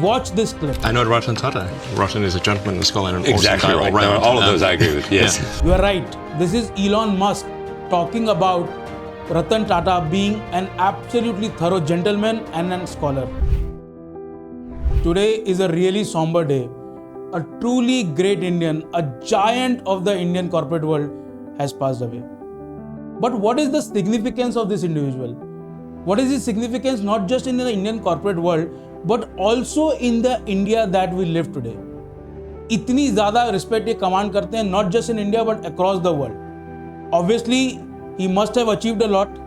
Watch this clip. I know Ratan Tata. Ratan is a gentleman and scholar and Exactly right. No, all of those I agree with. Yes. Yeah. You are right. This is Elon Musk talking about Ratan Tata being an absolutely thorough gentleman and a scholar. Today is a really somber day. A truly great Indian, a giant of the Indian corporate world has passed away. But what is the significance of this individual? What is his significance not just in the Indian corporate world, but also in the India that we live today? इतनी ज़्यादा respect ये command करते हैं, not just in India but across the world. Obviously, he must have achieved a lot.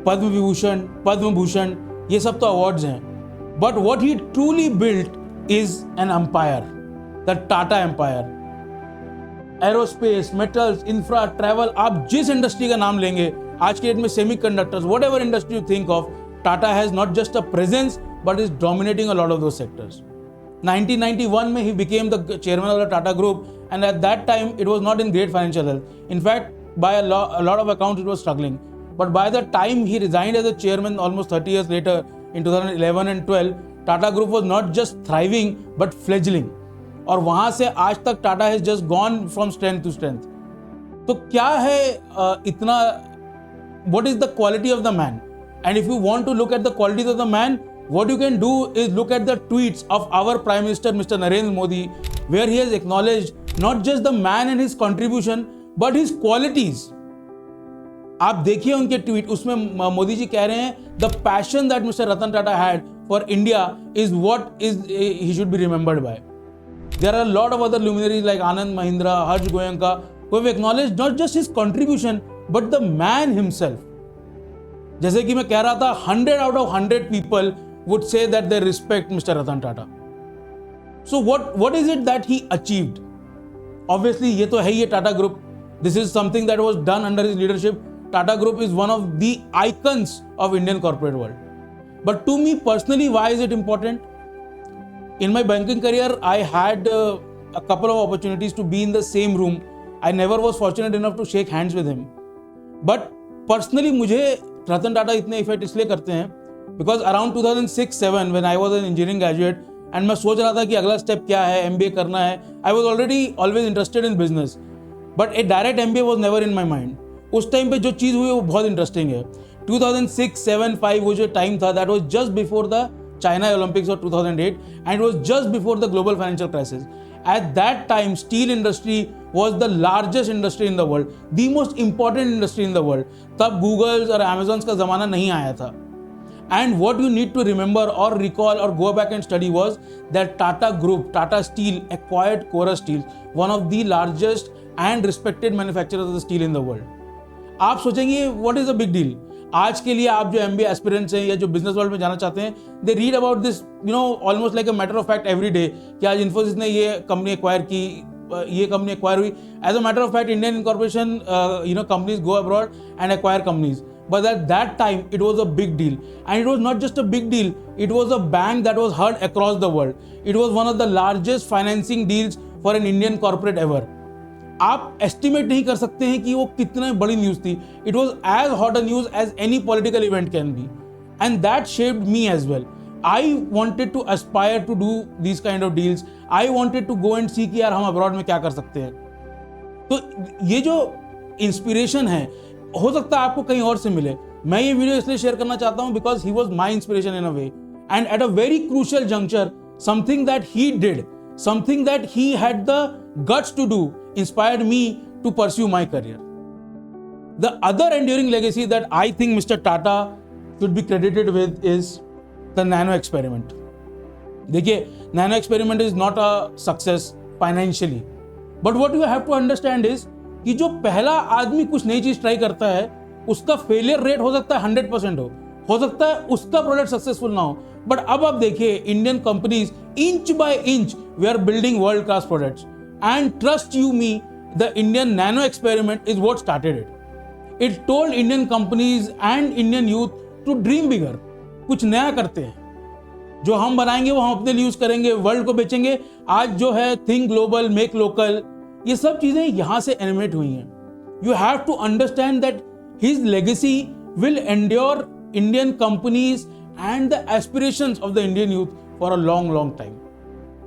Padma Vibhushan, Padma Bhushan, ये सब तो awards हैं. But what he truly built is an empire, the Tata Empire. Aerospace, metals, infra, travel, आप जिस industry का नाम लेंगे आज के डेट में, semiconductors, whatever industry you think of, Tata has not just a presence but is dominating a lot of those sectors. 1991 में he became the chairman of the Tata Group, and at that time it was not in great financial health. In fact, by a lot of accounts it was struggling. But by the time he resigned as a chairman almost 30 years later in 2011 and 12, Tata Group was not just thriving but fledgling. और वहाँ से आज तक Tata has just gone from strength to strength. तो क्या है इतना, what is the quality of the man? And if you want to look at the qualities of the man, what you can do is look at the tweets of our Prime Minister, Mr. Narendra Modi, where he has acknowledged not just the man and his contribution, but his qualities. आप देखिए उनके tweet, उसमें मोदी जी कह रहे हैं, the passion that Mr. Ratan Tata had for India is what is he should be remembered by. There are a lot of other luminaries like Anand Mahindra, Harsh Goenka, who have acknowledged not just his contribution, but the man himself. जैसे कि मैं कह रहा था, 100 out of 100 people would say that they respect Mr. Ratan Tata. So what is it that he achieved? Obviously, ये तो है ही Tata Group. This is something that was done under his leadership. Tata Group is one of the icons of Indian corporate world. But to me personally, why is it important? In my banking career, I had a couple of opportunities to be in the same room. I never was fortunate enough to shake hands with him. But personally, मुझे रतन टाटा इतने effect इसलिए करते हैं because around 2006-07 when I was an engineering graduate and मैं सोच रहा था कि अगला स्टेप क्या है, MBA करना है. I was already always interested in business, but a direct MBA was never in my mind. उस टाइम पे जो चीज़ हुई वो बहुत इंटरेस्टिंग है. 2006, 7, 5 वो जो टाइम था, that was just before the China Olympics of 2008, and it was just before the global financial crisis. At that time, steel industry was the largest industry in the world, the most important industry in the world. तब Googles और Amazons का ज़माना नहीं आया था. And what you need to remember or recall or go back and study was that Tata Group, Tata Steel acquired Corus Steel, one of the largest and respected manufacturers of the steel in the world. आप सोचेंगे what is a big deal? आज के लिए आप जो MBA aspirants हैं या जो बिजनेस वर्ल्ड में जाना चाहते हैं, they read about this almost like a matter of fact every day कि आज इन्फोसिस ने ये कंपनी एक्वायर की, ये कंपनी एक्वायर हुई. As a matter of fact, Indian incorporation companies go abroad and acquire companies. But at that time, it was a big deal. And it was not just a big deal, it was a bang that was heard across the world. It was one of the largest financing deals for an Indian corporate ever. आप estimate नहीं कर सकते हैं कि वो कितने बड़ी news थी. It was as hot a news as any political event can be, and that shaped me as well. I wanted to aspire to do these kind of deals. I wanted to go and see कि यार हम abroad में क्या कर सकते हैं. तो ये जो इंस्पिरेशन है, हो सकता है आपको कहीं और से मिले. मैं ये वीडियो इसलिए शेयर करना चाहता हूँ because he was my inspiration in a way, and at a very crucial juncture, something that he did, something that he had the guts to do, inspired me to pursue my career. The other enduring legacy that I think Mr. Tata should be credited with is the nano experiment. देखिए, nano experiment is not a success financially, but what you have to understand is कि जो पहला आदमी कुछ नई चीज try करता है, उसका फेलियर रेट हो सकता है 100% हो सकता है उसका प्रोडक्ट सक्सेसफुल ना हो. बट अब आप देखिए, Indian companies inch by inch we are building world class products, and trust you me, the Indian Nano experiment is what started it. It told Indian companies and Indian youth to dream bigger. कुछ नया करते हैं, जो हम बनाएंगे वो हम अपने लिए यूज करेंगे, वर्ल्ड को बेचेंगे. आज जो है थिंक ग्लोबल, मेक लोकल, ये सब चीजें यहां से एनिमेट हुई हैं. You have to understand that his legacy will endure Indian companies and the aspirations of the Indian youth for a long, long time.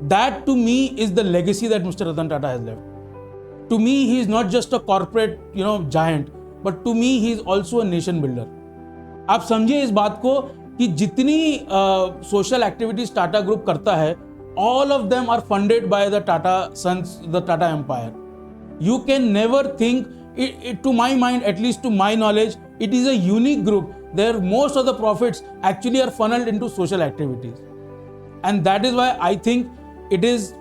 That to me is the legacy that Mr. Ratan Tata has left. To me, he is not just a corporate, giant, but to me, he is also a nation builder. आप समझिए इस बात को कि जितनी social activities Tata group करता है, all of them are funded by the Tata sons, the Tata empire. You can never think, to my mind, at least to my knowledge, it is a unique group. There, most of the profits actually are funneled into social activities. And that is why I think it is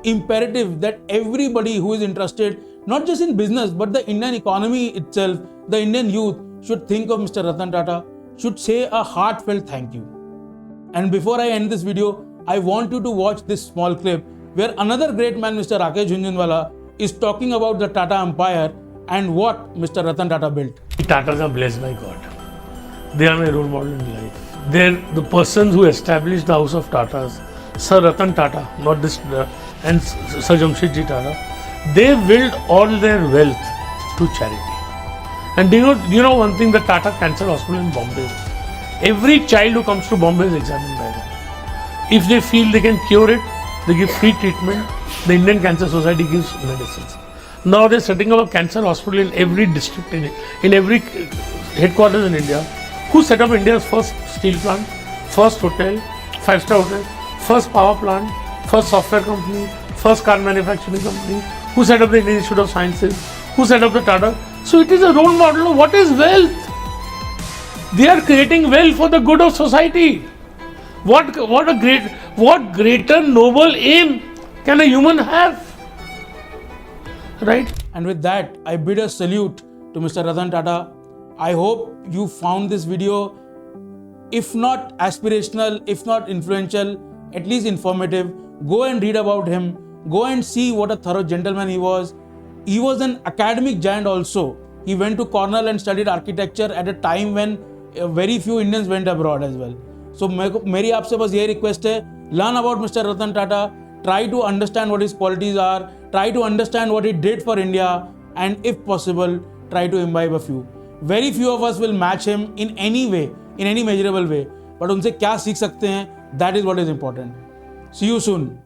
imperative that everybody who is interested, not just in business, but the Indian economy itself, the Indian youth, should think of Mr. Ratan Tata, should say a heartfelt thank you. And before I end this video, I want you to watch this small clip where another great man, Mr. Rakesh Jhunjhunwala, is talking about the Tata Empire and what Mr. Ratan Tata built. Tatas are blessed by God. They are my role model in life. They're the persons who established the house of Tatas. Sir Ratan Tata, not this, and Sir Jamshedji Tata. They willed all their wealth to charity. And do you know one thing? The Tata Cancer Hospital in Bombay. Every child who comes to Bombay is examined by them. If they feel they can cure it, they give free treatment. The Indian Cancer Society gives medicines. Now they're setting up a cancer hospital in every district, in every headquarters in India. Who set up India's first steel plant, first hotel, 5-star hotel, first power plant, first software company, first car manufacturing company? Who set up the Indian Institute of Sciences? Who set up the Tata? So it is a role model of what is wealth. They are creating wealth for the good of society. What greater noble aim can a human have? Right? And with that, I bid a salute to Mr. Ratan Tata. I hope you found this video, if not aspirational, if not influential, at least informative. Go and read about him. Go and see what a thorough gentleman he was. He was an academic giant also. He went to Cornell and studied architecture at a time when very few Indians went abroad as well. So मेरी आपसे बस यही request है, learn about Mr. Ratan Tata, try to understand what his qualities are, try to understand what he did for India, and if possible, try to imbibe a few. Very few of us will match him in any way, in any measurable way. But उनसे क्या सीख सकते हैं, that is what is important. See you soon.